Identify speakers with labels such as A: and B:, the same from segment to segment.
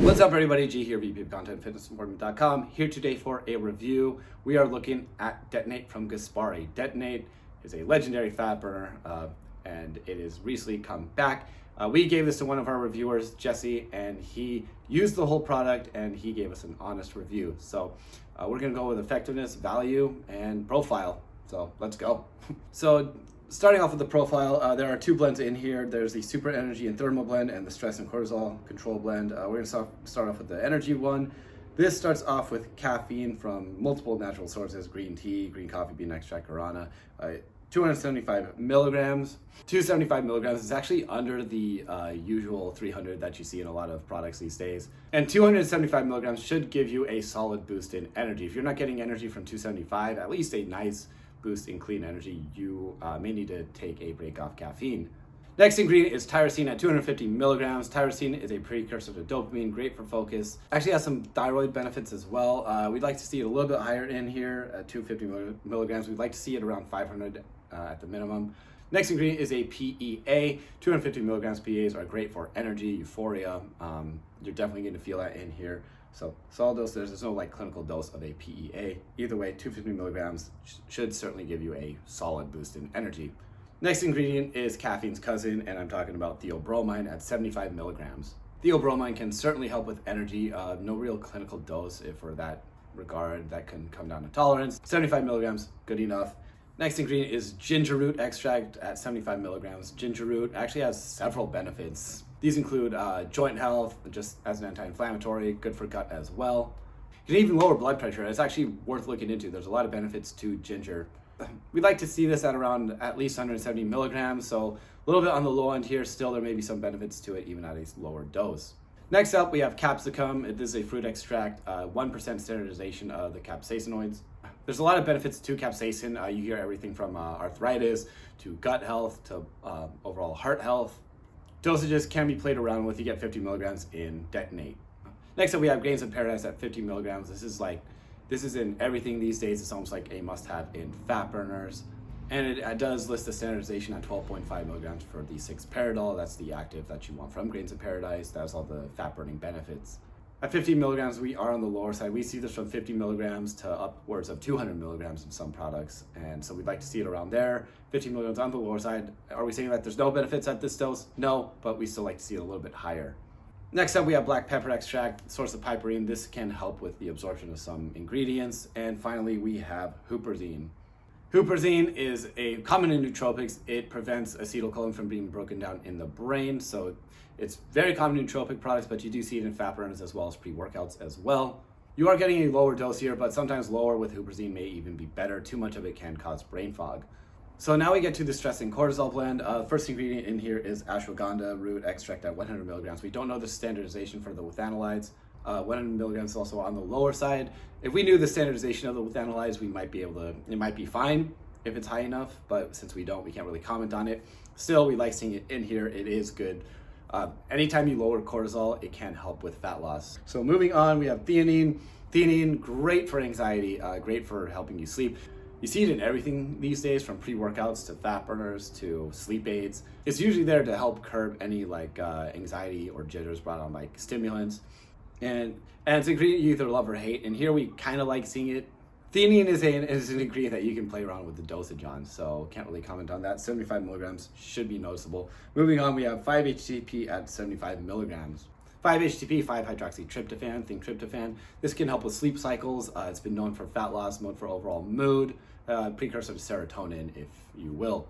A: What's up everybody, G here, VP of Content, fitnessinformant.com, here today for a review. We are looking at Detonate from Gaspari. Detonate is a legendary fat burner and it has recently come back. We gave this to one of our reviewers, Jesse, and he used the whole product and he gave us an honest review. So we're gonna go with effectiveness, value, and profile. So let's go. So starting off with the profile, there are two blends in here. There's the Super Energy and Thermal blend and the Stress and Cortisol Control blend. We're gonna start off with the Energy one. This starts off with caffeine from multiple natural sources: green tea, green coffee bean extract, guarana. 275 milligrams. 275 milligrams is actually under the usual 300 that you see in a lot of products these days. And 275 milligrams should give you a solid boost in energy. If you're not getting energy from 275, at least a nice boost in clean energy, you may need to take a break off caffeine. Next ingredient is tyrosine at 250 milligrams. Tyrosine is a precursor to dopamine, great for focus. Actually has some thyroid benefits as well. We'd like to see it a little bit higher in here at 250 milligrams. We'd like to see it around 500 at the minimum. Next ingredient is a PEA. 250 milligrams PEAs are great for energy, euphoria. You're definitely going to feel that in here. So solid dose, there's no like clinical dose of a PEA. Either way, 250 milligrams should certainly give you a solid boost in energy. Next ingredient is caffeine's cousin, and I'm talking about theobromine at 75 milligrams. Theobromine can certainly help with energy. No real clinical dose for that regard. That can come down to tolerance. 75 milligrams, good enough. Next ingredient is ginger root extract at 75 milligrams. Ginger root actually has several benefits. These include joint health, just as an anti-inflammatory, good for gut as well. It can even lower blood pressure. It's actually worth looking into. There's a lot of benefits to ginger. We'd like to see this at around at least 170 milligrams, so a little bit on the low end here. Still, there may be some benefits to it even at a lower dose. Next up, we have capsicum. This is a fruit extract, 1% standardization of the capsaicinoids. There's a lot of benefits to capsaicin. You hear everything from arthritis to gut health to overall heart health. Dosages can be played around with. You get 50 milligrams in Detonate. Next up, we have grains of paradise at 50 milligrams. This is in everything these days. It's almost like a must-have in fat burners. And it does list the standardization at 12.5 milligrams for the 6-paradol. That's the active that you want from grains of paradise. That has all the fat-burning benefits. At 50 milligrams, we are on the lower side. We see this from 50 milligrams to upwards of 200 milligrams in some products. And so we'd like to see it around there. 50 milligrams on the lower side. Are we saying that there's no benefits at this dose? No, but we still like to see it a little bit higher. Next up, we have black pepper extract, source of piperine. This can help with the absorption of some ingredients. And finally, we have huperzine. Huperzine is a common in nootropics. It prevents acetylcholine from being broken down in the brain. So it's very common in nootropic products, but you do see it in fat burners as well as pre-workouts as well. You are getting a lower dose here, but sometimes lower with huperzine may even be better. Too much of it can cause brain fog. So now we get to the stress and cortisol blend. First ingredient in here is ashwagandha root extract at 100 milligrams. We don't know the standardization for the withanolides. 100 milligrams is also on the lower side. If we knew the standardization of the withanolides, we might be able to, it might be fine if it's high enough, but since we don't, we can't really comment on it. Still, we like seeing it in here. It is good. Anytime you lower cortisol, it can help with fat loss. So moving on, we have theanine. Theanine, great for anxiety, great for helping you sleep. You see it in everything these days, from pre-workouts to fat burners to sleep aids. It's usually there to help curb any anxiety or jitters brought on by stimulants. And it's an ingredient you either love or hate. And here we kind of like seeing it. Theanine is an ingredient that you can play around with the dosage on, so can't really comment on that. 75 milligrams should be noticeable. Moving on, we have 5-HTP at 75 milligrams. 5-HTP, 5-hydroxytryptophan, think tryptophan. This can help with sleep cycles. It's been known for fat loss, known for overall mood, precursor to serotonin, if you will.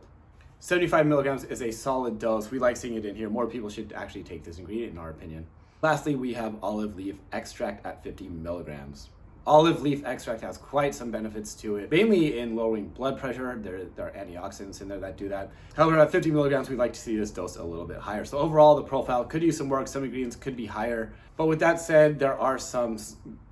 A: 75 milligrams is a solid dose. We like seeing it in here. More people should actually take this ingredient, in our opinion. Lastly, we have olive leaf extract at 50 milligrams. Olive leaf extract has quite some benefits to it, mainly in lowering blood pressure. There are antioxidants in there that do that. However, at 50 milligrams, we'd like to see this dose a little bit higher. So overall, the profile could use some work. Some ingredients could be higher. But with that said, there are some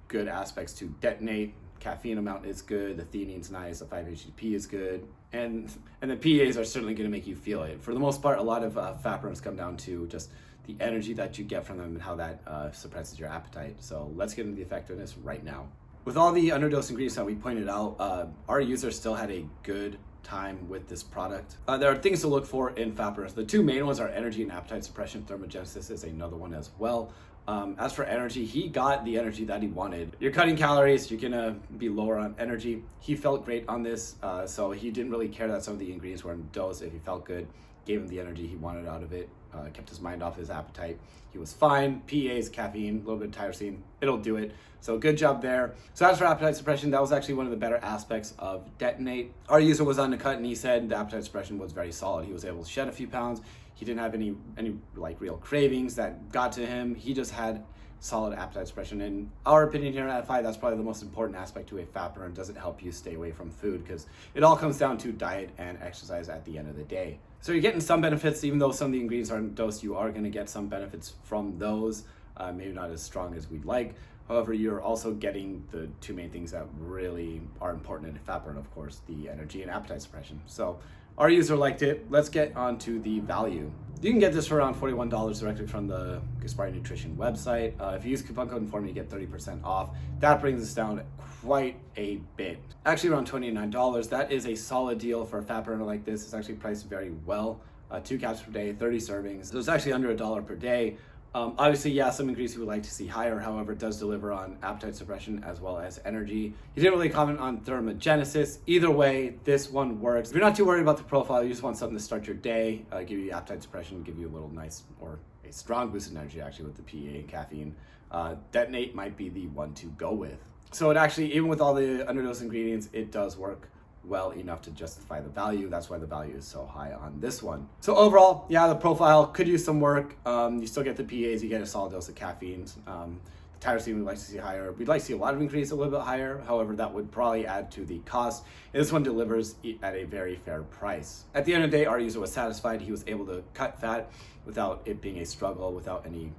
A: good aspects to Detonate. Caffeine amount is good. The theanine's nice. The 5-HTP is good. And the PAs are certainly going to make you feel it. For the most part, a lot of fat burners come down to just the energy that you get from them and how that suppresses your appetite. So let's get into the effectiveness right now. With all the underdosed ingredients that we pointed out, our users still had a good time with this product. There are things to look for in fat burners. The two main ones are energy and appetite suppression. Thermogenesis is another one as well. As for energy, he got the energy that he wanted. You're cutting calories, you're gonna be lower on energy. He felt great on this, so he didn't really care that some of the ingredients were in dose. If he felt good, gave him the energy he wanted out of it, kept his mind off his appetite. He was fine. PEAs, caffeine, a little bit of tyrosine, it'll do it. So good job there. So as for appetite suppression, that was actually one of the better aspects of Detonate. Our user was on the cut and he said the appetite suppression was very solid. He was able to shed a few pounds. He didn't have any like real cravings that got to him. He just had solid appetite suppression. In our opinion here at FI, that's probably the most important aspect to a fat burner. It doesn't help you stay away from food because it all comes down to diet and exercise at the end of the day. So you're getting some benefits, even though some of the ingredients aren't dosed, you are gonna get some benefits from those, maybe not as strong as we'd like. However, you're also getting the two main things that really are important in a fat burn, of course, the energy and appetite suppression. So our user liked it. Let's get on to the value. You can get this for around $41 directly from the Gaspari Nutrition website. If you use coupon code INFORM, you get 30% off. That brings us down quite a bit. Actually around $29. That is a solid deal for a fat burner like this. It's actually priced very well. 2 caps per day, 30 servings. So it's actually under $1 per day. Obviously, yeah, some ingredients we would like to see higher. However, it does deliver on appetite suppression as well as energy. He didn't really comment on thermogenesis. Either way, this one works. If you're not too worried about the profile, you just want something to start your day, give you appetite suppression, give you a little nice or a strong boost in energy actually with the PEA and caffeine. Detonate might be the one to go with. So it actually, even with all the underdosed ingredients, it does work well enough to justify the value. That's why the value is so high on this one. So overall, yeah, the profile could use some work. You still get the PAs, you get a solid dose of caffeine. The tyrosine we'd like to see higher. We'd like to see a lot of ingredients a little bit higher. However, that would probably add to the cost. And this one delivers at a very fair price. At the end of the day, our user was satisfied. He was able to cut fat without it being a struggle, without any,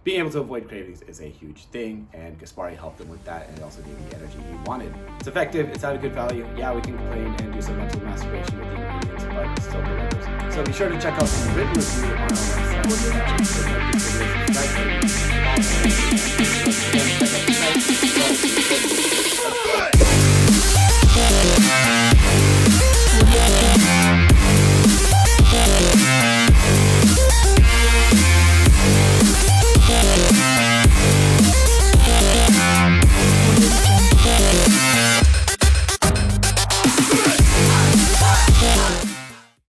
A: being able to avoid cravings is a huge thing, and Gaspari helped him with that, and it also gave him the energy he wanted. It's effective, it's at a good value. Yeah, we can complain and do some mental masturbation with the ingredients, but it still delivers. So be sure to check out the written review on our website.